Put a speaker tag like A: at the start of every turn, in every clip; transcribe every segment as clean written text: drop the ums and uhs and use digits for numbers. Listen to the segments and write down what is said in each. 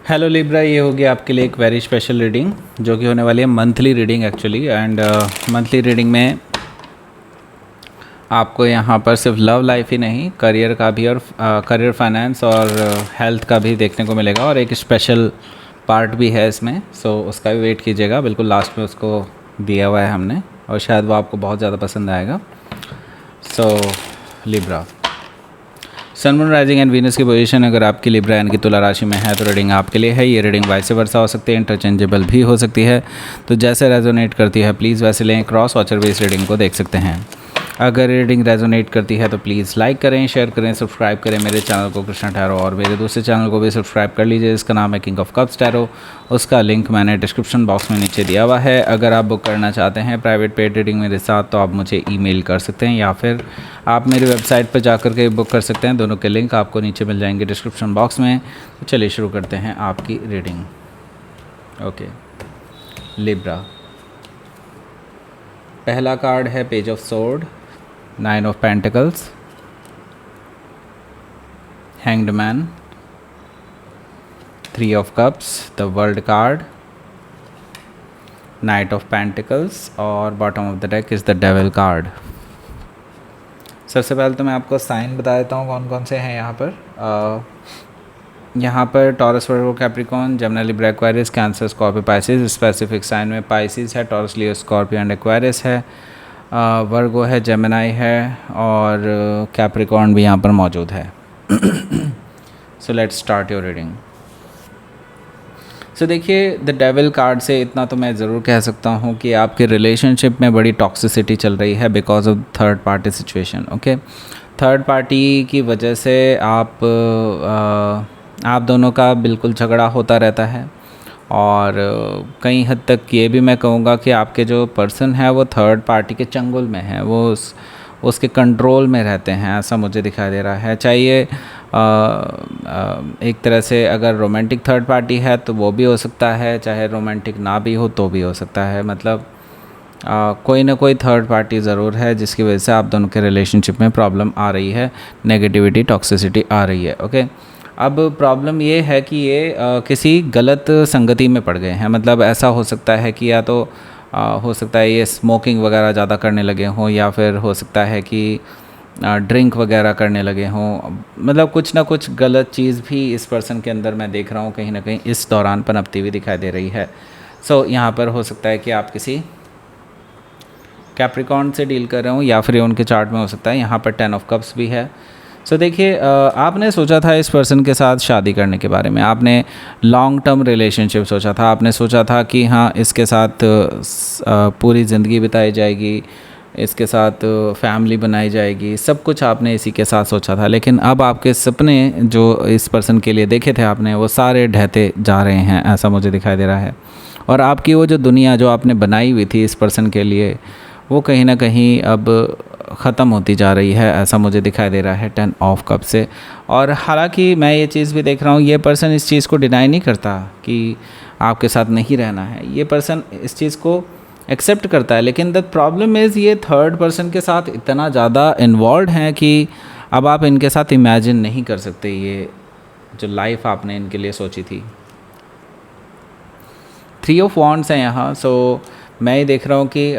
A: Hello Libra, ये होगी आपके लिए एक वेरी स्पेशल रीडिंग जो कि होने वाली है monthly reading actually. And monthly reading में आपको यहाँ पर सिर्फ लव लाइफ ही नहीं, करियर का भी और करियर फाइनेंस और हेल्थ का भी देखने को मिलेगा। और एक स्पेशल पार्ट भी है इसमें, सो उसका भी वेट कीजिएगा। बिल्कुल लास्ट में उसको दिया हुआ है हमने और शायद वो आपको बहुत ज़्यादा पसंद आएगा। So Libra, sun moon rising and Venus की पोजीशन अगर आपकी लिब्रा यानी कि तुला राशि में है तो रीडिंग आपके लिए है। ये रीडिंग वाइस वर्सा हो सकती है, इंटरचेंजेबल भी हो सकती है, तो जैसे रेजोनेट करती है प्लीज़ वैसे लें। क्रॉस वॉचर भी इस रीडिंग को देख सकते हैं। अगर रीडिंग रेजोनेट करती है तो प्लीज़ लाइक करें, शेयर करें, सब्सक्राइब करें मेरे चैनल को कृष्णा टैरो, और मेरे दूसरे चैनल को भी सब्सक्राइब कर लीजिए जिसका नाम है किंग ऑफ कप्स टैरो। उसका लिंक मैंने डिस्क्रिप्शन बॉक्स में नीचे दिया हुआ है। अगर आप बुक करना चाहते हैं प्राइवेट पेड रीडिंग मेरे साथ तो आप मुझे ईमेल कर सकते हैं या फिर आप मेरी वेबसाइट पर जाकर के बुक कर सकते हैं। दोनों के लिंक आपको नीचे मिल जाएंगे डिस्क्रिप्शन बॉक्स में। तो चलिए शुरू करते हैं आपकी रीडिंग। ओके लिब्रा, पहला कार्ड है page of sword, 9 of Pentacles, Hanged Man, 3 of Cups, the World card, Knight of Pentacles और bottom of the deck is the Devil card। सबसे पहले तो मैं आपको साइन बता देता हूँ कौन कौन से हैं यहाँ पर Taurus, Virgo, Capricorn, Gemini, Libra, Aquarius, Cancer, Scorpio, Pisces. Specific sign में पाइसिस है, Taurus, Leo, Scorpio and Aquarius है, वर्गो है, जेमिनी है और कैप्रिकॉर्न भी यहाँ पर मौजूद है। So let's start your reading. So देखिए, द डेविल कार्ड से इतना तो मैं ज़रूर कह सकता हूँ कि आपके रिलेशनशिप में बड़ी टॉक्सिसिटी चल रही है because of third party situation. Okay, third party की वजह से आप दोनों का बिल्कुल झगड़ा होता रहता है और कई हद तक ये भी मैं कहूँगा कि आपके जो पर्सन है वो थर्ड पार्टी के चंगुल में है, वो उसके कंट्रोल में रहते हैं, ऐसा मुझे दिखाई दे रहा है। चाहिए एक तरह से अगर रोमांटिक थर्ड पार्टी है तो वो भी हो सकता है, चाहे रोमांटिक ना भी हो तो भी हो सकता है। मतलब कोई ना कोई थर्ड पार्टी ज़रूर है जिसकी वजह से आप दोनों के रिलेशनशिप में प्रॉब्लम आ रही है, नेगेटिविटी, टॉक्सिसिटी आ रही है। ओके, अब प्रॉब्लम ये है कि ये किसी गलत संगति में पड़ गए हैं। मतलब ऐसा हो सकता है कि या तो हो सकता है ये स्मोकिंग वगैरह ज़्यादा करने लगे हों, या फिर हो सकता है कि ड्रिंक वगैरह करने लगे हों। मतलब कुछ ना कुछ गलत चीज़ भी इस पर्सन के अंदर मैं देख रहा हूँ कहीं ना कहीं इस दौरान पनपती हुई दिखाई दे रही है। सो यहाँ पर हो सकता है कि आप किसी कैप्रिकॉर्न से डील कर रहे हो या फिर उनके चार्ट में हो सकता है। यहाँ पर 10 ऑफ कप्स भी है। सो देखिए, आपने सोचा था इस पर्सन के साथ शादी करने के बारे में, आपने लॉन्ग टर्म रिलेशनशिप सोचा था, आपने सोचा था कि हाँ इसके साथ पूरी ज़िंदगी बिताई जाएगी, इसके साथ फैमिली बनाई जाएगी, सब कुछ आपने इसी के साथ सोचा था। लेकिन अब आपके सपने जो इस पर्सन के लिए देखे थे आपने, वो सारे ढहते जा रहे हैं, ऐसा मुझे दिखाई दे रहा है। और आपकी वो जो दुनिया जो आपने बनाई हुई थी इस पर्सन के लिए, वो कहीं ना कहीं अब ख़त्म होती जा रही है, ऐसा मुझे दिखाई दे रहा है 10 ऑफ कप से। और हालांकि मैं ये चीज़ भी देख रहा हूँ, ये पर्सन इस चीज़ को डिनाई नहीं करता कि आपके साथ नहीं रहना है, ये पर्सन इस चीज़ को एक्सेप्ट करता है। लेकिन द प्रॉब्लम इज़ ये थर्ड पर्सन के साथ इतना ज़्यादा इन्वॉल्व हैं कि अब आप इनके साथ इमेजिन नहीं कर सकते ये जो लाइफ आपने इनके लिए सोची थी। 3 ऑफ वॉन्ड्स हैं यहाँ। सो मैं ये देख रहा हूँ कि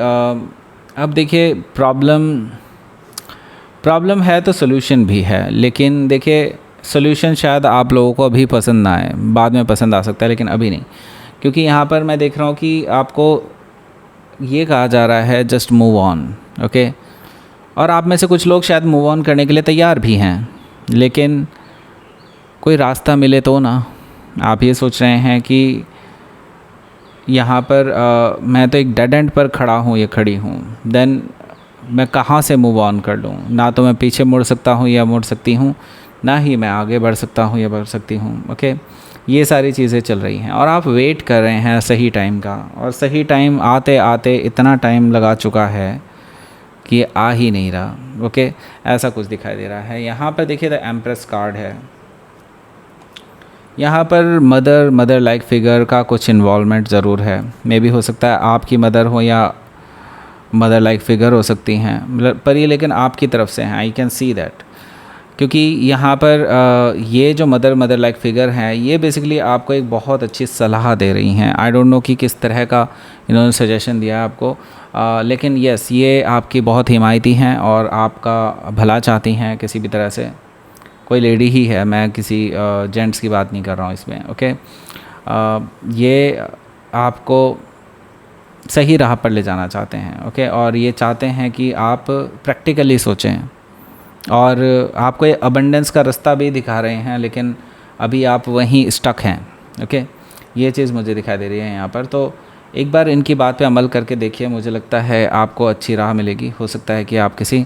A: अब देखिए, प्रॉब्लम है तो सोल्यूशन भी है। लेकिन देखिए, सोल्यूशन शायद आप लोगों को अभी पसंद ना आए, बाद में पसंद आ सकता है, लेकिन अभी नहीं। क्योंकि यहाँ पर मैं देख रहा हूँ कि आपको ये कहा जा रहा है जस्ट मूव ऑन। ओके, और आप में से कुछ लोग शायद मूव ऑन करने के लिए तैयार भी हैं, लेकिन कोई रास्ता मिले तो ना। आप ये सोच रहे हैं कि यहाँ पर मैं तो एक डेड एंड पर खड़ा हूँ, ये खड़ी हूँ, देन मैं कहाँ से मूव ऑन कर लूँ। ना तो मैं पीछे मुड़ सकता हूँ या मुड़ सकती हूँ, ना ही मैं आगे बढ़ सकता हूँ या बढ़ सकती हूँ। ओके, ये सारी चीज़ें चल रही हैं और आप वेट कर रहे हैं सही टाइम का, और सही टाइम आते आते इतना टाइम लगा चुका है कि ये आ ही नहीं रहा। ओके, ऐसा कुछ दिखाई दे रहा है। यहाँ पर देखिए, द एम्प्रेस कार्ड है। यहाँ पर मदर लाइक फिगर का कुछ इन्वॉल्वमेंट ज़रूर है। मे भी हो सकता है आपकी मदर हो या मदर लाइक फिगर हो सकती हैं, पर ये लेकिन आपकी तरफ से हैं। आई कैन सी दैट क्योंकि यहाँ पर ये जो मदर लाइक फिगर हैं, ये बेसिकली आपको एक बहुत अच्छी सलाह दे रही हैं। आई डोंट नो कि किस तरह का इन्होंने सजेशन दिया है आपको, लेकिन यस, ये आपकी बहुत हिमायती हैं और आपका भला चाहती हैं किसी भी तरह से। कोई लेडी ही है, मैं किसी जेंट्स की बात नहीं कर रहा हूँ इसमें, ओके। ये आपको सही राह पर ले जाना चाहते हैं, ओके, और ये चाहते हैं कि आप प्रैक्टिकली सोचें, और आपको ये अबंडेंस का रास्ता भी दिखा रहे हैं, लेकिन अभी आप वहीं स्टक हैं, ओके। ये चीज़ मुझे दिखाई दे रही है यहाँ पर। तो एक बार इनकी बात पे अमल करके देखिए, मुझे लगता है आपको अच्छी राह मिलेगी। हो सकता है कि आप किसी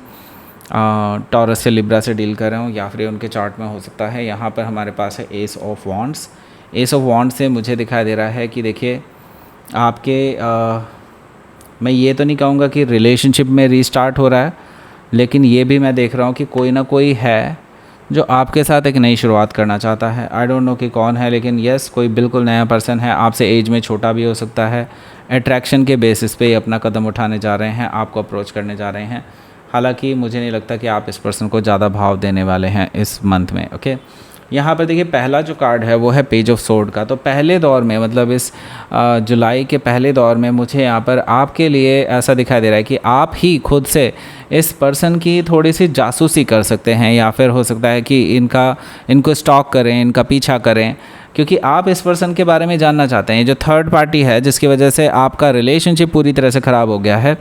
A: टॉरस से लिब्रा से डील कर रहे हो, या फिर उनके चार्ट में हो सकता है। यहाँ पर हमारे पास है S of wands. S of wands से मुझे दिखाई दे रहा है कि देखिए आपके मैं ये तो नहीं कहूँगा कि रिलेशनशिप में रीस्टार्ट हो रहा है, लेकिन ये भी मैं देख रहा हूँ कि कोई ना कोई है जो आपके साथ एक नई शुरुआत करना चाहता है। आई डोंट नो कि कौन है, लेकिन यस, कोई बिल्कुल नया पर्सन है। आपसे एज में छोटा भी हो सकता है। अट्रैक्शन के बेसिस पे अपना कदम उठाने जा रहे हैं, आपको अप्रोच करने जा रहे हैं। हालांकि मुझे नहीं लगता कि आप इस पर्सन को ज़्यादा भाव देने वाले हैं इस मंथ में, ओके। यहाँ पर देखिए पहला जो कार्ड है वो है पेज ऑफ सोर्ड का। तो पहले दौर में, मतलब इस जुलाई के पहले दौर में, मुझे यहाँ पर आपके लिए ऐसा दिखाई दे रहा है कि आप ही खुद से इस पर्सन की थोड़ी सी जासूसी कर सकते हैं, या फिर हो सकता है कि इनको स्टॉक करें, इनका पीछा करें, क्योंकि आप इस पर्सन के बारे में जानना चाहते हैं। जो थर्ड पार्टी है जिसकी वजह से आपका रिलेशनशिप पूरी तरह से ख़राब हो गया है,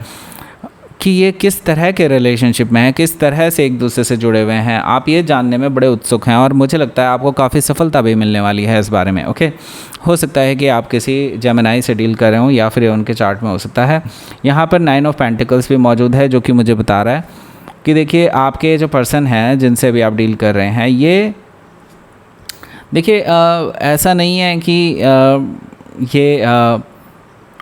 A: कि ये किस तरह के रिलेशनशिप में है, किस तरह से एक दूसरे से जुड़े हुए हैं, आप ये जानने में बड़े उत्सुक हैं। और मुझे लगता है आपको काफ़ी सफलता भी मिलने वाली है इस बारे में, ओके। हो सकता है कि आप किसी जेमिनी से डील कर रहे हो, या फिर उनके चार्ट में हो सकता है। यहाँ पर 9 ऑफ पेंटिकल्स भी मौजूद है, जो कि मुझे बता रहा है कि देखिए आपके जो पर्सन हैं जिनसे भी आप डील कर रहे हैं, ये देखिए ऐसा नहीं है कि ये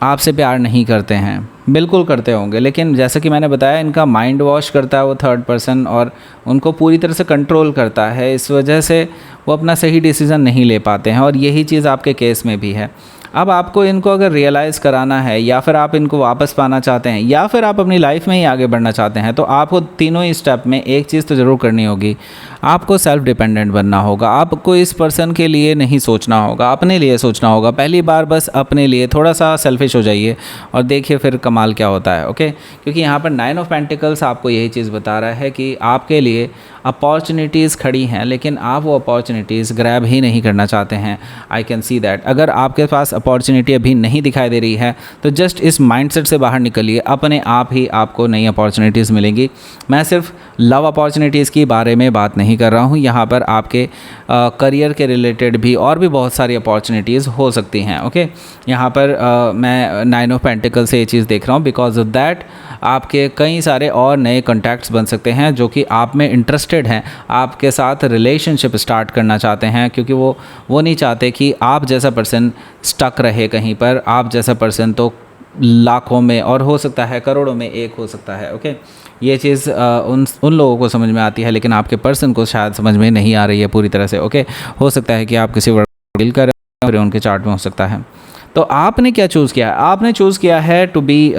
A: आपसे प्यार नहीं करते हैं, बिल्कुल करते होंगे, लेकिन जैसा कि मैंने बताया इनका माइंड वॉश करता है वो थर्ड पर्सन, और उनको पूरी तरह से कंट्रोल करता है। इस वजह से वो अपना सही डिसीज़न नहीं ले पाते हैं, और यही चीज़ आपके केस में भी है। अब आपको इनको अगर रियलाइज़ कराना है, या फिर आप इनको वापस पाना चाहते हैं, या फिर आप अपनी लाइफ में ही आगे बढ़ना चाहते हैं, तो आपको तीनों ही स्टेप में एक चीज़ तो ज़रूर करनी होगी। आपको सेल्फ डिपेंडेंट बनना होगा। आपको इस पर्सन के लिए नहीं सोचना होगा, अपने लिए सोचना होगा। पहली बार बस अपने लिए थोड़ा सा सेल्फिश हो जाइए और देखिए फिर कमाल क्या होता है, ओके। क्योंकि यहाँ पर 9 ऑफ पेंटिकल्स आपको यही चीज़ बता रहा है कि आपके लिए अपॉर्चुनिटीज़ खड़ी हैं, लेकिन आप वो अपॉर्चुनिटीज़ ग्रैब ही नहीं करना चाहते हैं। I can see that. अगर आपके पास अपॉर्चुनिटी अभी नहीं दिखाई दे रही है, तो जस्ट इस माइंडसेट से बाहर निकलिए, अपने आप ही आपको नई अपॉर्चुनिटीज़ मिलेंगी। मैं सिर्फ लव अपॉर्चुनिटीज़ के बारे में बात नहीं कर रहा हूँ, यहाँ पर आपके करियर के रिलेटेड भी और भी बहुत सारी अपॉर्चुनिटीज़ हो सकती हैं, ओके। यहाँ पर मैं 9 ऑफ पेंटिकल से ये चीज़ देख रहा हूँ। बिकॉज ऑफ दैट आपके कई सारे और नए कॉन्टैक्ट्स बन सकते हैं जो कि आप में इंटरेस्टेड हैं, आपके साथ रिलेशनशिप स्टार्ट करना चाहते हैं, क्योंकि वो नहीं चाहते कि आप जैसा पर्सन स्टक रहे कहीं पर। आप जैसा पर्सन तो लाखों में और हो सकता है करोड़ों में एक हो सकता है, ओके। ये चीज़ उन लोगों को समझ में आती है, लेकिन आपके पर्सन को शायद समझ में नहीं आ रही है पूरी तरह से, ओके। हो सकता है कि आप किसी वर्ड डील कर रहे हो और उनके चार्ट में हो सकता है। तो आपने क्या चूज़ किया है? आपने चूज़ किया है to be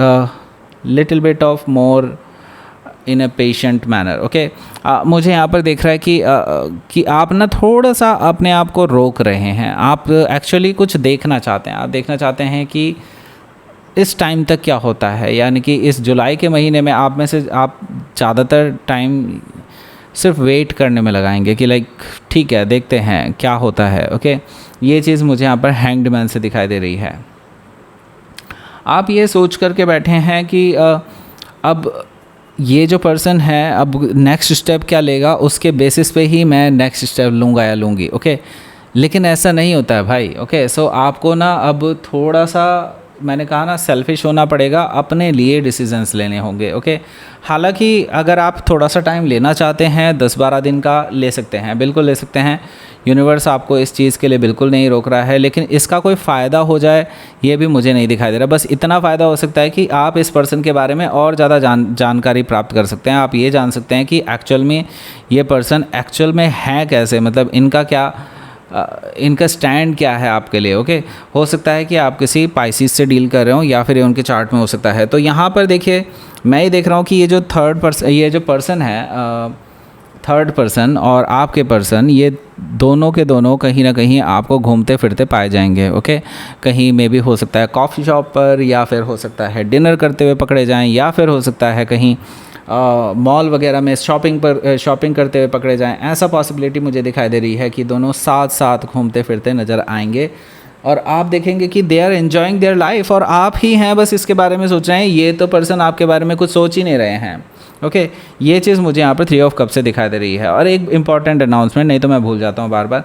A: little bit of more in a patient manner, okay. मुझे यहाँ पर देख रहा है कि आप ना थोड़ा सा अपने आप को रोक रहे हैं। आप एक्चुअली कुछ देखना चाहते हैं। आप देखना चाहते हैं कि इस टाइम तक क्या होता है, यानी कि इस जुलाई के महीने में आप में से आप ज़्यादातर टाइम सिर्फ वेट करने में लगाएंगे कि लाइक ठीक है देखते हैं क्या होता है, ओके। ये चीज़ मुझे यहाँ पर हैंग्ड मैन से दिखाई दे रही है। आप ये सोच करके बैठे हैं कि अब ये जो पर्सन है अब नेक्स्ट स्टेप क्या लेगा, उसके बेसिस पे ही मैं नेक्स्ट स्टेप लूँगा या लूँगी, ओके। लेकिन ऐसा नहीं होता है भाई, ओके। सो आपको ना अब थोड़ा सा, मैंने कहा ना, सेल्फिश होना पड़ेगा, अपने लिए डिसीजंस लेने होंगे, ओके। हालांकि अगर आप थोड़ा सा टाइम लेना चाहते हैं, 10-12 दिन का ले सकते हैं, बिल्कुल ले सकते हैं। यूनिवर्स आपको इस चीज़ के लिए बिल्कुल नहीं रोक रहा है, लेकिन इसका कोई फ़ायदा हो जाए ये भी मुझे नहीं दिखाई दे रहा। बस इतना फ़ायदा हो सकता है कि आप इस पर्सन के बारे में और ज़्यादा जानकारी प्राप्त कर सकते हैं। आप ये जान सकते हैं कि एक्चुअल में ये पर्सन एक्चुअल में है कैसे, मतलब इनका क्या इनका स्टैंड क्या है आपके लिए, ओके। हो सकता है कि आप किसी पाइसिस से डील कर रहे हो, या फिर उनके चार्ट में हो सकता है। तो यहाँ पर देखिए मैं ये देख रहा हूँ कि ये जो पर्सन है थर्ड पर्सन और आपके पर्सन, ये दोनों के दोनों कहीं ना कहीं आपको घूमते फिरते पाए जाएंगे। ओके, कहीं में भी हो सकता है कॉफ़ी शॉप पर, या फिर हो सकता है डिनर करते हुए पकड़े जाएं, या फिर हो सकता है कहीं मॉल वगैरह में शॉपिंग करते हुए पकड़े जाएं। ऐसा पॉसिबिलिटी मुझे दिखाई दे रही है कि दोनों साथ साथ घूमते फिरते नज़र आएंगे और आप देखेंगे कि they are enjoying their life, और आप ही हैं बस इसके बारे में सोच रहे हैं। ये तो पर्सन आपके बारे में कुछ सोच ही नहीं रहे हैं। ओके, ये चीज़ मुझे यहाँ पर 3 ऑफ कप से दिखाई दे रही है। और एक इम्पॉर्टेंट अनाउंसमेंट, नहीं तो मैं भूल जाता हूँ बार बार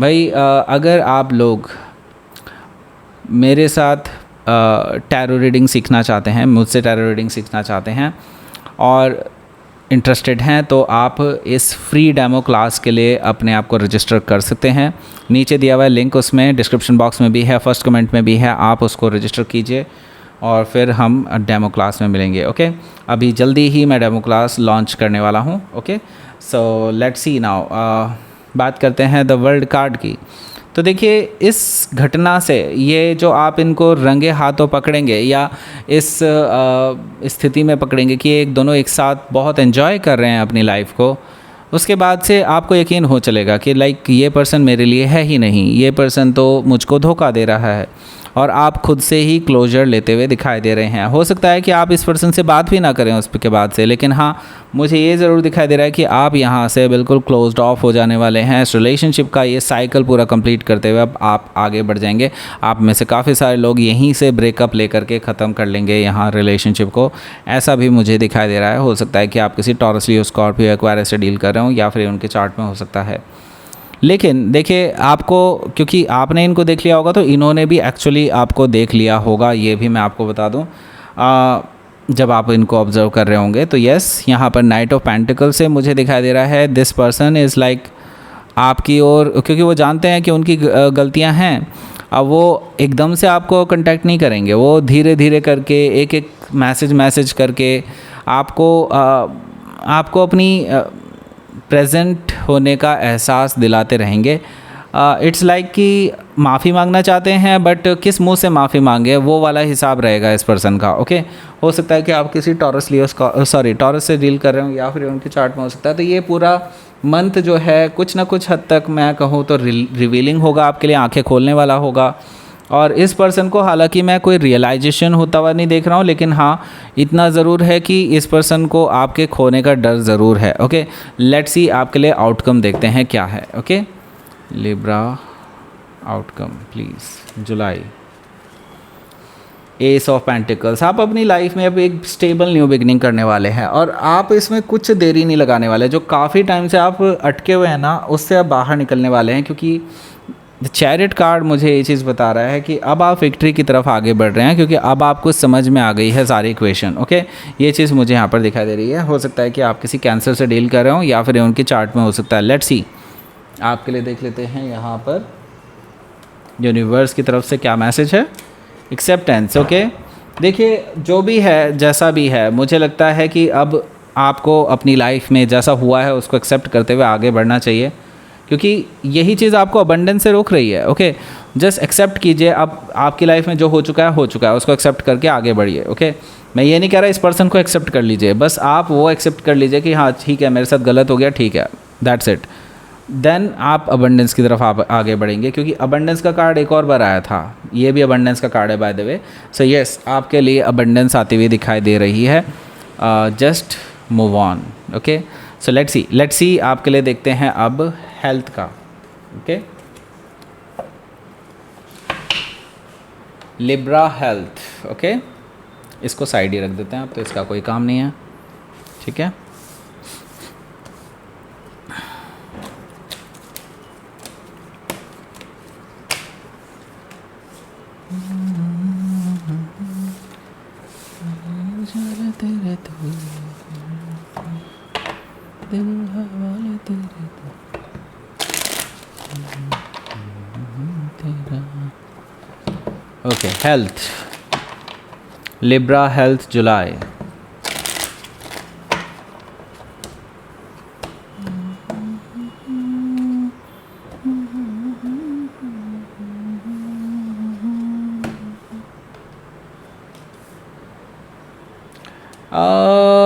A: भाई, अगर आप लोग मेरे साथ टैरो रीडिंग सीखना चाहते हैं, मुझसे टैरो रीडिंग सीखना चाहते हैं और इंटरेस्टेड हैं, तो आप इस फ्री डेमो क्लास के लिए अपने आप को रजिस्टर कर सकते हैं। नीचे दिया हुआ है लिंक, उसमें डिस्क्रिप्शन बॉक्स में भी है, फर्स्ट कमेंट में भी है। आप उसको रजिस्टर कीजिए और फिर हम डेमो क्लास में मिलेंगे। ओके, अभी जल्दी ही मैं डेमो क्लास लॉन्च करने वाला हूँ। Okay, so let's C now, बात करते हैं द वर्ल्ड कार्ड की। तो देखिए, इस घटना से ये जो आप इनको रंगे हाथों पकड़ेंगे या इस स्थिति में पकड़ेंगे कि एक दोनों एक साथ बहुत एंजॉय कर रहे हैं अपनी लाइफ को, उसके बाद से आपको यकीन हो चलेगा कि लाइक ये पर्सन मेरे लिए है ही नहीं, ये पर्सन तो मुझको धोखा दे रहा है, और आप खुद से ही क्लोजर लेते हुए दिखाई दे रहे हैं। हो सकता है कि आप इस पर्सन से बात भी ना करें उसके बाद से, लेकिन हाँ, मुझे ये ज़रूर दिखाई दे रहा है कि आप यहाँ से बिल्कुल क्लोज्ड ऑफ हो जाने वाले हैं। इस रिलेशनशिप का ये साइकिल पूरा कंप्लीट करते हुए अब आप आगे बढ़ जाएंगे। आप में से काफ़ी सारे लोग यहीं से ब्रेकअप लेकर के ख़त्म कर लेंगे यहाँ रिलेशनशिप को, ऐसा भी मुझे दिखाई दे रहा है। हो सकता है कि आप किसी टॉरस, लियो, स्कॉर्पियो, एक्वायरियस से डील कर रहे हो, या फिर उनके चार्ट में हो सकता है। लेकिन देखिए, आपको, क्योंकि आपने इनको देख लिया होगा तो इन्होंने भी एक्चुअली आपको देख लिया होगा, ये भी मैं आपको बता दूं जब आप इनको ऑब्जर्व कर रहे होंगे। तो यस, यहाँ पर नाइट ऑफ पेंटिकल से मुझे दिखाई दे रहा है दिस पर्सन इज़ लाइक आपकी ओर, क्योंकि वो जानते हैं कि उनकी गलतियाँ हैं। अब वो एकदम से आपको कांटेक्ट नहीं करेंगे, वो धीरे धीरे करके एक एक मैसेज करके आपको अपनी प्रेजेंट होने का एहसास दिलाते रहेंगे। इट्स लाइक कि माफ़ी मांगना चाहते हैं, बट किस मुंह से माफ़ी मांगे, वो वाला हिसाब रहेगा इस पर्सन का। ओके, हो सकता है कि आप किसी टॉरस से डील कर रहे हो, या फिर उनके चार्ट में हो सकता है। तो ये पूरा मंथ जो है कुछ ना कुछ हद तक मैं कहूँ तो रिवीलिंग होगा आपके लिए, आंखें खोलने वाला होगा। और इस पर्सन को हालांकि मैं कोई रियलाइजेशन होता हुआ नहीं देख रहा हूँ, लेकिन हाँ, इतना ज़रूर है कि इस पर्सन को आपके खोने का डर ज़रूर है। ओके, लेट्स सी आपके लिए आउटकम देखते हैं क्या है। Okay, Libra outcome please, July. S of pentacles, आप अपनी लाइफ में अब एक स्टेबल न्यू बिगनिंग करने वाले हैं, और आप इसमें कुछ देरी नहीं लगाने वाले। जो काफ़ी टाइम से आप अटके हुए हैं ना, उससे आप बाहर निकलने वाले हैं, क्योंकि चैरिट कार्ड मुझे ये चीज़ बता रहा है कि अब आप विक्ट्री की तरफ आगे बढ़ रहे हैं, क्योंकि अब आपको समझ में आ गई है सारी इक्वेशन। ओके, ये चीज़ मुझे यहाँ पर दिखाई दे रही है। हो सकता है कि आप किसी कैंसर से डील कर रहे हो, या फिर उनके चार्ट में हो सकता है। लेट्स सी, आपके लिए देख लेते हैं यहाँ पर यूनिवर्स की तरफ से क्या मैसेज है। एक्सेप्टेंस। ओके, देखिए, जो भी है, जैसा भी है, मुझे लगता है कि अब आपको अपनी लाइफ में जैसा हुआ है उसको एक्सेप्ट करते हुए आगे बढ़ना चाहिए, क्योंकि यही चीज़ आपको अबंडेंस से रोक रही है। ओके, जस्ट एक्सेप्ट कीजिए, अब आपकी लाइफ में जो हो चुका है, उसको एक्सेप्ट करके आगे बढ़िए। ओके, मैं ये नहीं कह रहा इस पर्सन को एक्सेप्ट कर लीजिए, बस आप वो एक्सेप्ट कर लीजिए कि हाँ ठीक है, मेरे साथ गलत हो गया, ठीक है, दैट्स इट। देन आप अबंडेंस की तरफ आप आगे बढ़ेंगे, क्योंकि अबंडेंस का कार्ड एक और बार आया था, ये भी अबंडेंस का कार्ड है by the way. So yes, आपके लिए अबंडेंस आती हुई दिखाई दे रही है। Just move on. Okay, so let's सी आपके लिए देखते हैं अब हेल्थ का। Okay, Libra health. ओके, इसको साइड ही रख देते हैं, अब तो इसका कोई काम नहीं है। ठीक है, ओके, हेल्थ, लिब्रा हेल्थ जुलाई।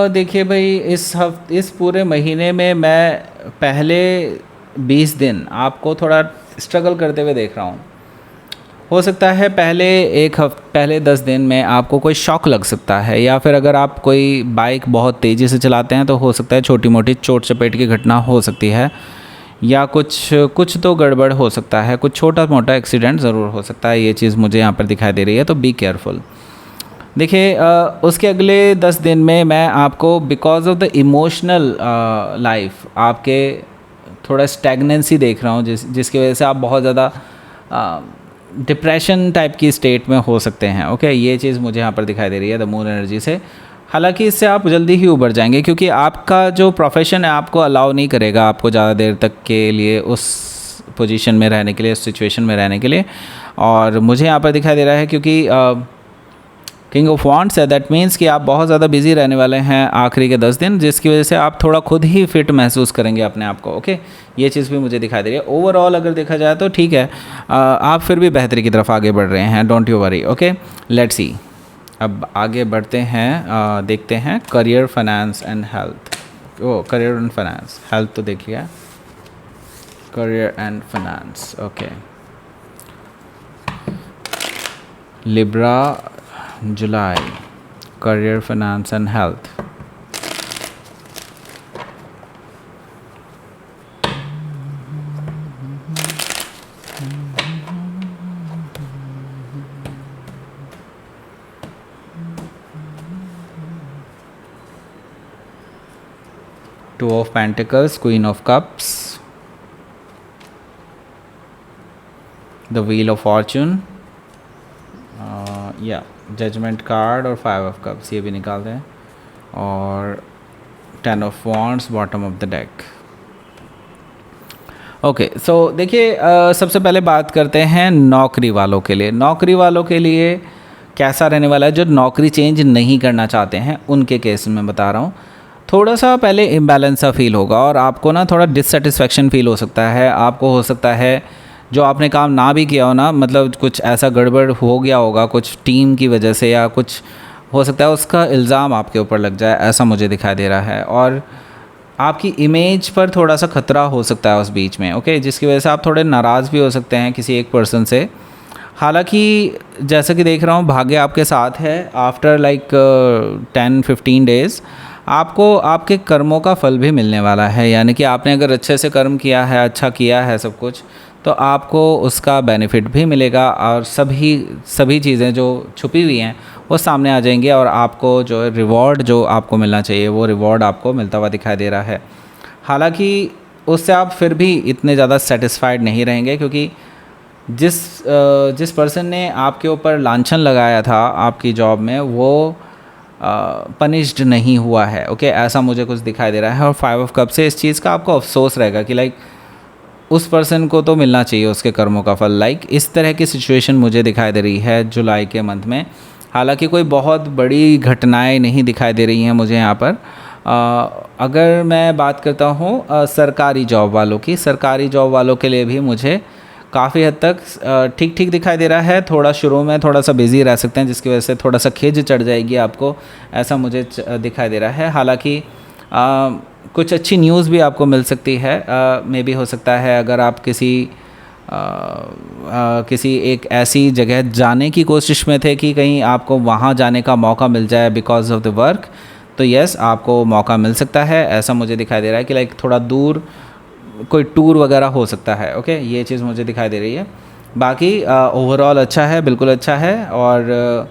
A: देखिए भाई, इस पूरे महीने में मैं पहले 20 दिन आपको थोड़ा स्ट्रगल करते हुए देख रहा हूँ। हो सकता है पहले 10 दिन में आपको कोई शॉक लग सकता है, या फिर अगर आप कोई बाइक बहुत तेज़ी से चलाते हैं तो हो सकता है छोटी मोटी चोट चपेट की घटना हो सकती है, या कुछ तो गड़बड़ हो सकता है, कुछ छोटा मोटा एक्सीडेंट ज़रूर हो सकता है। ये चीज़ मुझे यहाँ पर दिखाई दे रही है, तो बी केयरफुल। देखिए उसके अगले 10 दिन में मैं आपको because of the emotional life आपके थोड़ा स्टैगनेंसी देख रहा हूँ, जिसकी वजह से आप बहुत ज़्यादा डिप्रेशन टाइप की स्टेट में हो सकते हैं। ओके, ये चीज़ मुझे यहाँ पर दिखाई दे रही है द मून एनर्जी से। हालांकि इससे आप जल्दी ही उभर जाएंगे, क्योंकि आपका जो प्रोफेशन है आपको अलाउ नहीं करेगा आपको ज़्यादा देर तक के लिए उस पोजीशन में रहने के लिए, उस सिचुएशन में रहने के लिए। और मुझे यहाँ पर दिखाई दे रहा है क्योंकि किंग ऑफ वॉन्ड्स है, दैट मीन्स कि आप बहुत ज़्यादा बिजी रहने वाले हैं आखिरी के 10 दिन, जिसकी वजह से आप थोड़ा खुद ही फिट महसूस करेंगे अपने आप को। ओके, ये चीज़ भी मुझे दिखाई दे रही है। ओवरऑल अगर देखा जाए तो ठीक है, आप फिर भी बेहतरी की तरफ आगे बढ़ रहे हैं, don't you worry. Okay, let's सी, अब आगे बढ़ते हैं, देखते हैं career, finance and health. Career and finance, health तो देख लिया, career and finance. Okay, Libra July, career, finance and health. Two of Pentacles, Queen of Cups, the Wheel of Fortune, judgement card और 5 ऑफ कप्स ये भी निकालते हैं, और 10 of wands bottom of the deck. Okay, so देखिए सबसे पहले बात करते हैं नौकरी वालों के लिए। नौकरी वालों के लिए कैसा रहने वाला है? जो नौकरी चेंज नहीं करना चाहते हैं उनके केस में बता रहा हूँ, थोड़ा सा पहले इम्बैलेंस सा फील होगा और आपको ना थोड़ा डिससेटिस्फेक्शन फील हो सकता है। आपको हो सकता है जो आपने काम ना भी किया हो ना, मतलब कुछ ऐसा गड़बड़ हो गया होगा कुछ टीम की वजह से, या कुछ हो सकता है उसका इल्ज़ाम आपके ऊपर लग जाए, ऐसा मुझे दिखाई दे रहा है। और आपकी इमेज पर थोड़ा सा खतरा हो सकता है उस बीच में। ओके, जिसकी वजह से आप थोड़े नाराज़ भी हो सकते हैं किसी एक पर्सन से। हालांकि जैसा कि देख रहा हूँ भाग्य आपके साथ है। आफ्टर लाइक 10-15 डेज़ आपको आपके कर्मों का फल भी मिलने वाला है, यानी कि आपने अगर अच्छे से कर्म किया है, अच्छा किया है सब कुछ, तो आपको उसका बेनिफिट भी मिलेगा और सभी चीज़ें जो छुपी हुई हैं वो सामने आ जाएंगी, और आपको जो रिवॉर्ड जो आपको मिलना चाहिए वो रिवॉर्ड आपको मिलता हुआ दिखाई दे रहा है। हालांकि उससे आप फिर भी इतने ज़्यादा सेटिस्फाइड नहीं रहेंगे, क्योंकि जिस पर्सन ने आपके ऊपर लांछन लगाया था आपकी जॉब में, वो पनिश्ड नहीं हुआ है। ओके, ऐसा मुझे कुछ दिखाई दे रहा है। और 5 ऑफ कप से इस चीज़ का आपको अफसोस रहेगा कि लाइक उस पर्सन को तो मिलना चाहिए उसके कर्मों का फल। लाइक इस तरह की सिचुएशन मुझे दिखाई दे रही है जुलाई के मंथ में। हालांकि कोई बहुत बड़ी घटनाएं नहीं दिखाई दे रही हैं मुझे यहाँ पर। अगर मैं बात करता हूँ सरकारी जॉब वालों की, सरकारी जॉब वालों के लिए भी मुझे काफ़ी हद तक ठीक ठीक दिखाई दे रहा है। थोड़ा शुरू में थोड़ा सा बिज़ी रह सकते हैं, जिसकी वजह से थोड़ा सा खिज चढ़ जाएगी आपको, ऐसा मुझे दिखाई दे रहा है। हालांकि कुछ अच्छी न्यूज़ भी आपको मिल सकती है। मे भी हो सकता है अगर आप किसी एक ऐसी जगह जाने की कोशिश में थे कि कहीं आपको वहाँ जाने का मौका मिल जाए बिकॉज ऑफ द वर्क, तो यस आपको मौका मिल सकता है, ऐसा मुझे दिखाई दे रहा है कि लाइक थोड़ा दूर कोई टूर वगैरह हो सकता है। ओके, ये चीज़ मुझे दिखाई दे रही है। बाकी ओवरऑल अच्छा है, बिल्कुल अच्छा है। और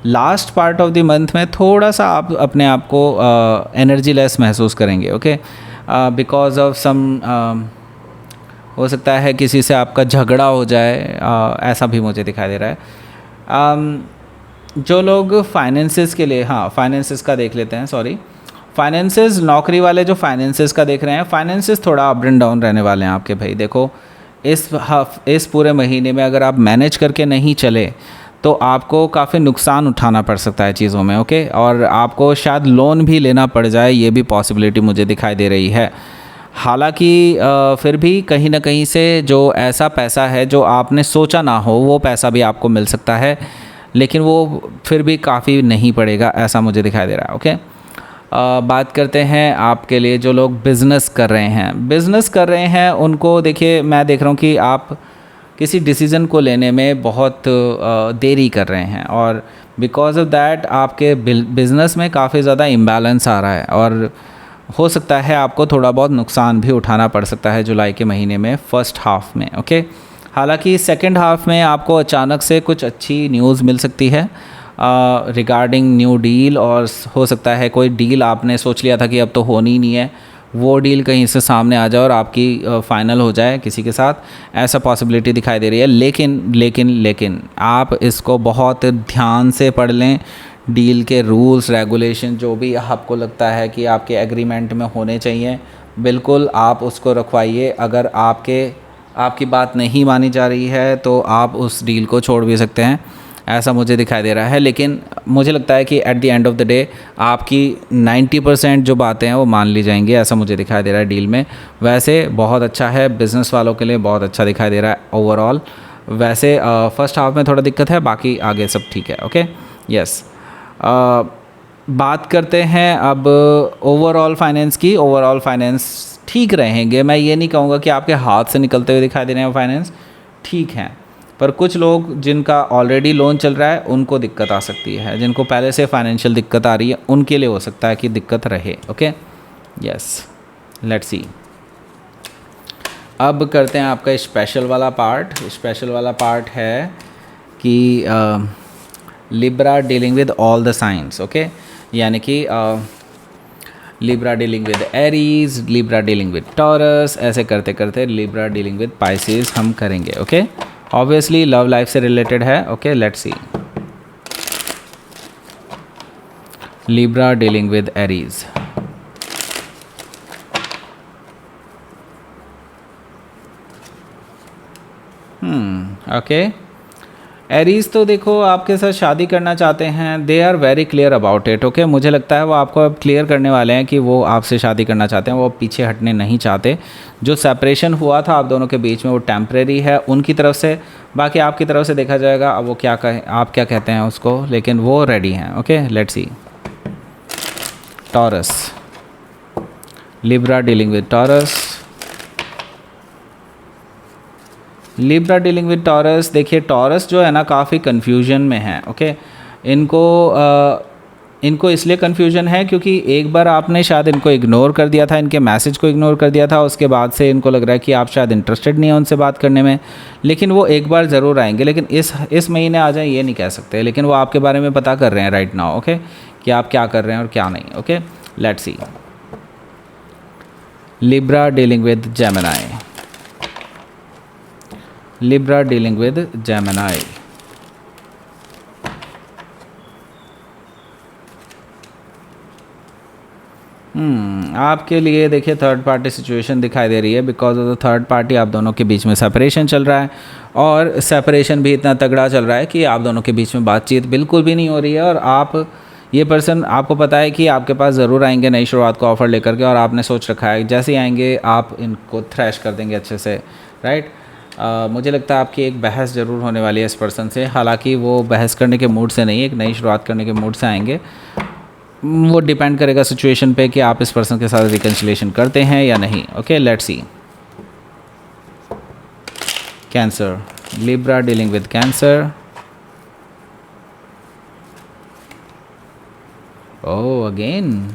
A: last part of the month में थोड़ा सा आप अपने आप को एनर्जी लेस महसूस करेंगे। ओके, बिकॉज ऑफ सम हो सकता है किसी से आपका झगड़ा हो जाए, ऐसा भी मुझे दिखाई दे रहा है। जो लोग फाइनेंसेस के लिए, हाँ फाइनेंसेस का देख लेते हैं, सॉरी फाइनेंसेस, नौकरी वाले जो फाइनेंसेस का देख रहे हैं, फाइनेंसेस थोड़ा अप एंड डाउन रहने वाले हैं आपके भाई। देखो इस पूरे महीने में अगर आप मैनेज करके नहीं चले तो आपको काफ़ी नुकसान उठाना पड़ सकता है चीज़ों में। ओके, और आपको शायद लोन भी लेना पड़ जाए, ये भी पॉसिबिलिटी मुझे दिखाई दे रही है। हालांकि फिर भी कहीं ना कहीं से जो ऐसा पैसा है जो आपने सोचा ना हो, वो पैसा भी आपको मिल सकता है, लेकिन वो फिर भी काफ़ी नहीं पड़ेगा, ऐसा मुझे दिखाई दे रहा है। ओके, बात करते हैं आपके लिए जो लोग बिज़नेस कर रहे हैं उनको देखिए, मैं देख रहा हूँ कि आप किसी डिसीज़न को लेने में बहुत देरी कर रहे हैं, और बिकॉज ऑफ दैट आपके बिज़नेस में काफ़ी ज़्यादा इम्बैलेंस आ रहा है, और हो सकता है आपको थोड़ा बहुत नुकसान भी उठाना पड़ सकता है जुलाई के महीने में फर्स्ट हाफ में। ओके, हालांकि सेकंड हाफ में आपको अचानक से कुछ अच्छी न्यूज़ मिल सकती है रिगार्डिंग न्यू डील, और हो सकता है कोई डील आपने सोच लिया था कि अब तो होनी ही नहीं है, वो डील कहीं से सामने आ जाए और आपकी फ़ाइनल हो जाए किसी के साथ, ऐसा पॉसिबिलिटी दिखाई दे रही है। लेकिन आप इसको बहुत ध्यान से पढ़ लें, डील के रूल्स रेगुलेशन जो भी आपको लगता है कि आपके एग्रीमेंट में होने चाहिए, बिल्कुल आप उसको रखवाइए। अगर आपकी बात नहीं मानी जा रही है तो आप उस डील को छोड़ भी सकते हैं, ऐसा मुझे दिखाई दे रहा है। लेकिन मुझे लगता है कि at the end of the day आपकी 90% जो बातें हैं वो मान ली जाएंगी, ऐसा मुझे दिखाई दे रहा है डील में। वैसे बहुत अच्छा है, बिज़नेस वालों के लिए बहुत अच्छा दिखाई दे रहा है ओवरऑल। वैसे फर्स्ट हाफ में थोड़ा दिक्कत है, बाकी आगे सब ठीक है। Okay, yes. बात करते हैं अब ओवरऑल फाइनेंस की। ओवरऑल फाइनेंस ठीक रहेंगे, मैं ये नहीं कहूँगा कि आपके हाथ से निकलते हुए दिखाई दे रहे हैं फाइनेंस, ठीक हैं, पर कुछ लोग जिनका ऑलरेडी लोन चल रहा है उनको दिक्कत आ सकती है, जिनको पहले से फाइनेंशियल दिक्कत आ रही है उनके लिए हो सकता है कि दिक्कत रहे। Okay, yes, let's see. अब करते हैं आपका स्पेशल वाला पार्ट। स्पेशल वाला पार्ट है कि Libra dealing with all the signs. Okay, यानी कि Libra dealing with Aries, Libra dealing with Taurus, ऐसे करते करते लिब्रा डीलिंग विद पाइसेस हम करेंगे। ओके, ऑब्वियसली लव लाइफ से रिलेटेड है। Okay, let's see. Libra dealing with Aries. Okay, Aries तो देखो आपके साथ शादी करना चाहते हैं, they are very clear about it. Okay, मुझे लगता है वो आपको अब क्लियर करने वाले हैं कि वो आपसे शादी करना चाहते हैं, वो पीछे हटने नहीं चाहते। जो सेपरेशन हुआ था आप दोनों के बीच में वो टेम्परेरी है उनकी तरफ से, बाकी आपकी तरफ से देखा जाएगा अब वो क्या कहें, आप क्या कहते हैं उसको, लेकिन वो रेडी हैं। Okay, let's C. Taurus, Libra dealing with taurus. Libra dealing with taurus, देखिए टॉरस जो है ना काफ़ी कन्फ्यूजन में है। ओके, इनको इसलिए कन्फ्यूजन है क्योंकि एक बार आपने शायद इनको इग्नोर कर दिया था, इनके मैसेज को इग्नोर कर दिया था, उसके बाद से इनको लग रहा है कि आप शायद इंटरेस्टेड नहीं हैं उनसे बात करने में। लेकिन वो एक बार ज़रूर आएंगे, लेकिन इस महीने आ जाए ये नहीं कह सकते, लेकिन वो आपके बारे में पता कर रहे हैं राइट नाउ। ओके, कि आप क्या कर रहे हैं और क्या नहीं। Okay, let's see. Libra dealing with Gemini. Libra dealing with Gemini. आपके लिए देखिए थर्ड पार्टी सिचुएशन दिखाई दे रही है, because of the third party आप दोनों के बीच में सेपरेशन चल रहा है, और सेपरेशन भी इतना तगड़ा चल रहा है कि आप दोनों के बीच में बातचीत बिल्कुल भी नहीं हो रही है। और ये पर्सन आपको पता है कि आपके पास ज़रूर आएंगे नई शुरुआत को ऑफ़र लेकर के, और आपने सोच रखा है जैसे ही आएंगे आप इनको थ्रैश कर देंगे अच्छे से, राइट। मुझे लगता है आपकी एक बहस ज़रूर होने वाली है इस पर्सन से, हालांकि वो बहस करने के मूड से नहीं, एक नई शुरुआत करने के मूड से आएंगे। वो डिपेंड करेगा सिचुएशन पे कि आप इस पर्सन के साथ रिकन्सिलेशन करते हैं या नहीं। Okay, let's C. Cancer, Libra dealing with cancer. Oh, again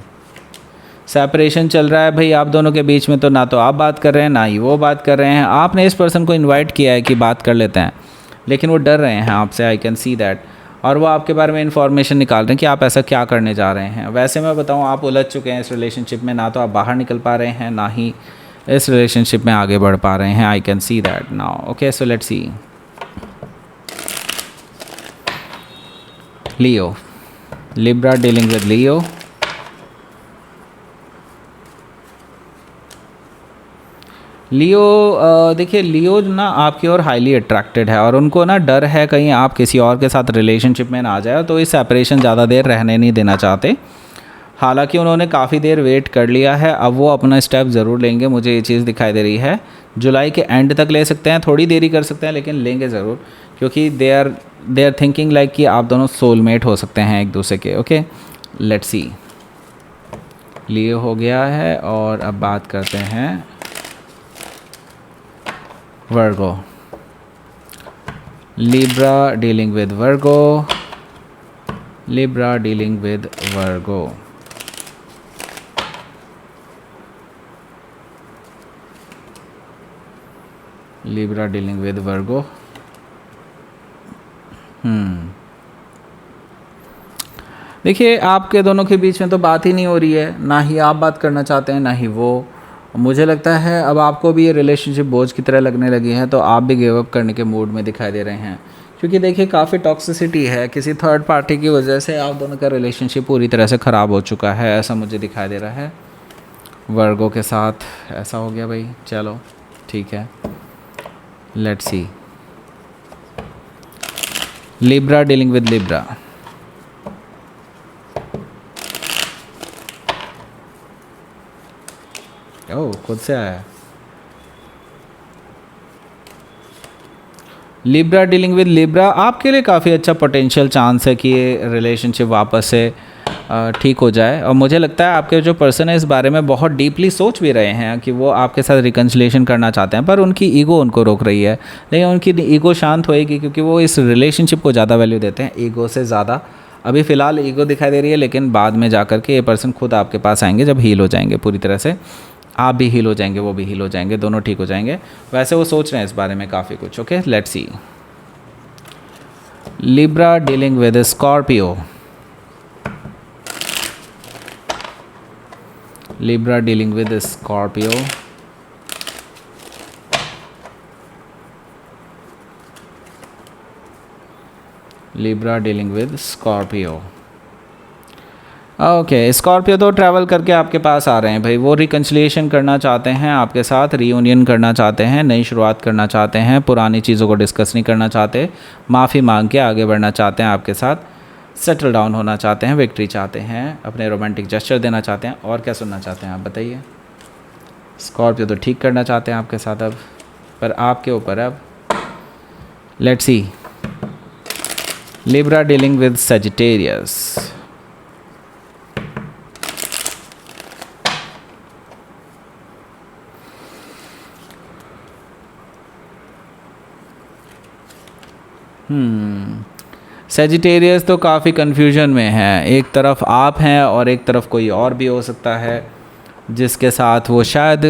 A: separation चल रहा है भाई आप दोनों के बीच में, तो ना तो आप बात कर रहे हैं ना ही वो बात कर रहे हैं। आपने इस पर्सन को इनवाइट किया है कि बात कर लेते हैं, लेकिन वो डर रहे हैं आपसे, आई कैन सी दैट। और वो आपके बारे में इन्फॉर्मेशन निकाल रहे हैं कि आप ऐसा क्या करने जा रहे हैं। वैसे मैं बताऊं, आप उलझ चुके हैं इस रिलेशनशिप में, ना तो आप बाहर निकल पा रहे हैं ना ही इस रिलेशनशिप में आगे बढ़ पा रहे हैं, I can see that now. Okay, so let's see. Leo, Libra dealing with Leo. Leo, देखिए लियो ना आपकी ओर हाईली अट्रैक्टेड है, और उनको ना डर है कहीं आप किसी और के साथ रिलेशनशिप में ना आ जाए, तो इस सेपरेशन ज़्यादा देर रहने नहीं देना चाहते। हालांकि उन्होंने काफ़ी देर वेट कर लिया है, अब वो अपना स्टेप ज़रूर लेंगे, मुझे ये चीज़ दिखाई दे रही है। जुलाई के एंड तक ले सकते हैं, थोड़ी देरी कर सकते हैं, लेकिन लेंगे ज़रूर, क्योंकि दे आर थिंकिंग लाइक कि आप दोनों सोलमेट हो सकते हैं एक दूसरे के। Okay, let's see. लियो हो गया है। और अब बात करते हैं Virgo. Libra dealing with Virgo, Libra dealing with Virgo. Libra dealing with Virgo. देखिए आपके दोनों के बीच में तो बात ही नहीं हो रही है, ना ही आप बात करना चाहते हैं ना ही वो। मुझे लगता है अब आपको भी ये रिलेशनशिप बोझ की तरह लगने लगी है, तो आप भी गिव अप करने के मूड में दिखाई दे रहे हैं। क्योंकि देखिए काफ़ी टॉक्सिसिटी है, किसी थर्ड पार्टी की वजह से आप दोनों का रिलेशनशिप पूरी तरह से ख़राब हो चुका है, ऐसा मुझे दिखाई दे रहा है। वर्गो के साथ ऐसा हो गया भाई, चलो ठीक है, let's see. Libra dealing with Libra. Oh खुद से आया। लिब्रा डीलिंग विद लिब्रा, आपके लिए काफ़ी अच्छा पोटेंशियल चांस है कि ये रिलेशनशिप वापस से ठीक हो जाए। और मुझे लगता है आपके जो पर्सन है इस बारे में बहुत डीपली सोच भी रहे हैं कि वो आपके साथ रिकन्सिलेशन करना चाहते हैं, पर उनकी ईगो उनको रोक रही है। लेकिन उनकी ईगो शांत होएगी क्योंकि वो इस रिलेशनशिप को ज़्यादा वैल्यू देते हैं ईगो से ज़्यादा। अभी फ़िलहाल ईगो दिखाई दे रही है, लेकिन बाद में जा कर के ये पर्सन खुद आपके पास आएंगे जब हील हो जाएंगे पूरी तरह से। आप भी हील हो जाएंगे, वो भी हील हो जाएंगे, दोनों ठीक हो जाएंगे। वैसे वो सोच रहे हैं इस बारे में काफ़ी कुछ। Okay let's see. Libra dealing with Scorpio. Libra dealing with Scorpio. Libra dealing with Scorpio. Okay Scorpio तो ट्रैवल करके आपके पास आ रहे हैं भाई। वो रिकन्सिलिएशन करना चाहते हैं आपके साथ, रीयूनियन करना चाहते हैं, नई शुरुआत करना चाहते हैं, पुरानी चीज़ों को डिस्कस नहीं करना चाहते, माफ़ी मांग के आगे बढ़ना चाहते हैं आपके साथ, सेटल डाउन होना चाहते हैं, विक्ट्री चाहते हैं, अपने रोमांटिक जेस्चर देना चाहते हैं। और क्या सुनना चाहते हैं आप बताइए। स्कॉर्पियो तो ठीक करना चाहते हैं आपके साथ अब, पर आपके ऊपर अब। Let's see. Libra dealing with Sagittarius. Sagittarius तो काफ़ी कन्फ्यूजन में है। एक तरफ आप हैं और एक तरफ कोई और भी हो सकता है जिसके साथ वो शायद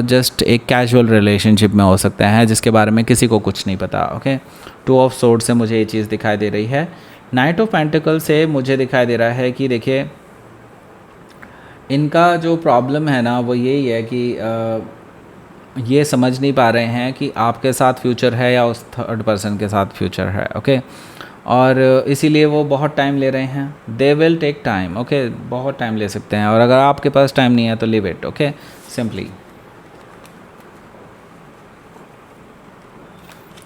A: जस्ट एक कैजुअल रिलेशनशिप में हो सकता है, जिसके बारे में किसी को कुछ नहीं पता। ओके 2 ऑफ सोर्ड से मुझे ये चीज़ दिखाई दे रही है। नाइट ऑफ पेंटिकल से मुझे दिखाई दे रहा है कि देखिए इनका जो प्रॉब्लम है ना वो यही है कि ये समझ नहीं पा रहे हैं कि आपके साथ फ्यूचर है या उस थर्ड पर्सन के साथ फ्यूचर है। ओके और इसीलिए वो बहुत टाइम ले रहे हैं। They will take time. Okay बहुत टाइम ले सकते हैं, और अगर आपके पास टाइम नहीं है तो लिव इट। ओके सिंपली,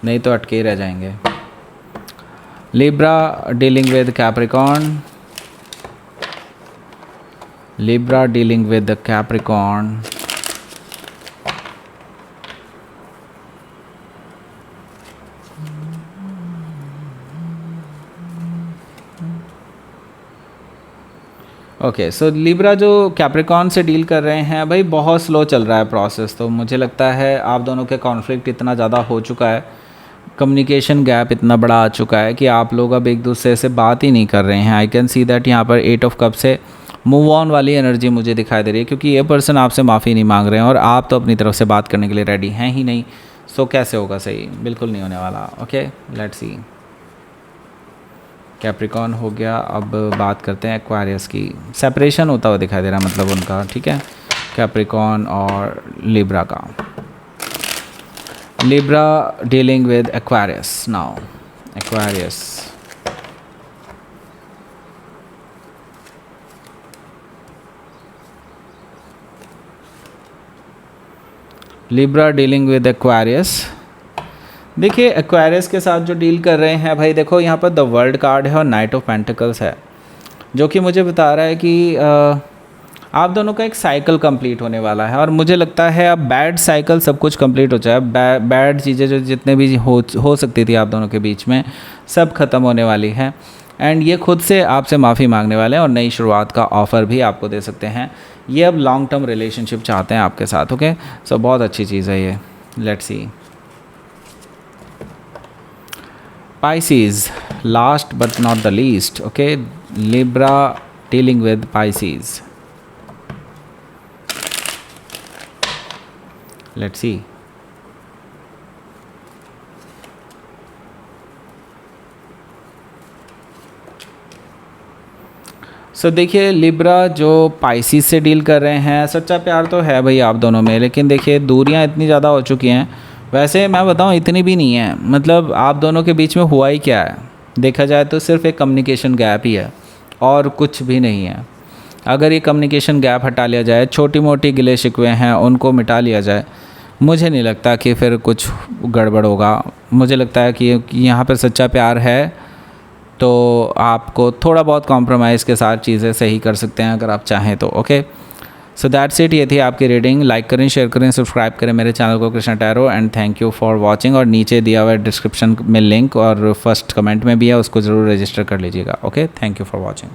A: नहीं तो अटके ही रह जाएंगे। Libra dealing with Capricorn. Libra dealing with the Capricorn. Okay so Libra जो कैप्रिकॉर्न से डील कर रहे हैं भाई, बहुत स्लो चल रहा है प्रोसेस। तो मुझे लगता है आप दोनों के कॉन्फ्लिक्ट इतना ज़्यादा हो चुका है, कम्युनिकेशन गैप इतना बड़ा आ चुका है कि आप लोग अब एक दूसरे से बात ही नहीं कर रहे हैं। आई कैन सी दैट यहाँ पर 8 ऑफ कप से मूव ऑन वाली एनर्जी मुझे दिखाई दे रही है, क्योंकि ये पर्सन आपसे माफ़ी नहीं मांग रहे हैं और आप तो अपनी तरफ से बात करने के लिए रेडी हैं ही नहीं। सो कैसे होगा सही, बिल्कुल नहीं होने वाला। Okay let's C. कैप्रिकॉर्न हो गया। अब बात करते हैं एक्वारियस की। सेपरेशन होता हुआ दिखाई दे रहा है मतलब उनका, ठीक है, कैप्रिकॉर्न और लिब्रा का। Libra dealing with Aquarius now. Aquarius Libra dealing with Aquarius. देखिए एक्वारियस के साथ जो डील कर रहे हैं भाई, देखो यहाँ पर द वर्ल्ड कार्ड है और नाइट ऑफ पेंटिकल्स है, जो कि मुझे बता रहा है कि आप दोनों का एक साइकिल कंप्लीट होने वाला है। और मुझे लगता है अब बैड साइकिल सब कुछ कंप्लीट हो जाए। बैड चीज़ें जो जितने भी हो सकती थी आप दोनों के बीच में, सब ख़त्म होने वाली है। एंड ये खुद से आपसे माफ़ी मांगने वाले हैं और नई शुरुआत का ऑफ़र भी आपको दे सकते हैं। ये अब लॉन्ग टर्म रिलेशनशिप चाहते हैं आपके साथ। ओके, सो बहुत अच्छी चीज़ है ये। Let's see Pisces, last but not the least. Okay, Libra dealing with Pisces. Let's see. सो देखिए, लिब्रा जो पाइसिस से डील कर रहे हैं, सच्चा प्यार तो है भाई आप दोनों में, लेकिन देखिए दूरियां इतनी ज़्यादा हो चुकी हैं। वैसे मैं बताऊं इतनी भी नहीं है, मतलब आप दोनों के बीच में हुआ ही क्या है, देखा जाए तो सिर्फ एक कम्युनिकेशन गैप ही है और कुछ भी नहीं है। अगर ये कम्युनिकेशन गैप हटा लिया जाए, छोटी मोटी गिले शिकवे हैं उनको मिटा लिया जाए, मुझे नहीं लगता कि फिर कुछ गड़बड़ होगा। मुझे लगता है कि यहाँ पर सच्चा प्यार है, तो आपको थोड़ा बहुत कॉम्प्रोमाइज़ के साथ चीज़ें सही कर सकते हैं अगर आप चाहें तो। Okay, so that's it. ये थी आपकी रीडिंग। लाइक करें, शेयर करें, सब्सक्राइब करें मेरे चैनल को Krishna tarot, and thank you for watching. और नीचे दिया हुआ डिस्क्रिप्शन में लिंक और फर्स्ट कमेंट में भी है, उसको ज़रूर रजिस्टर कर लीजिएगा। Okay, thank you for watching.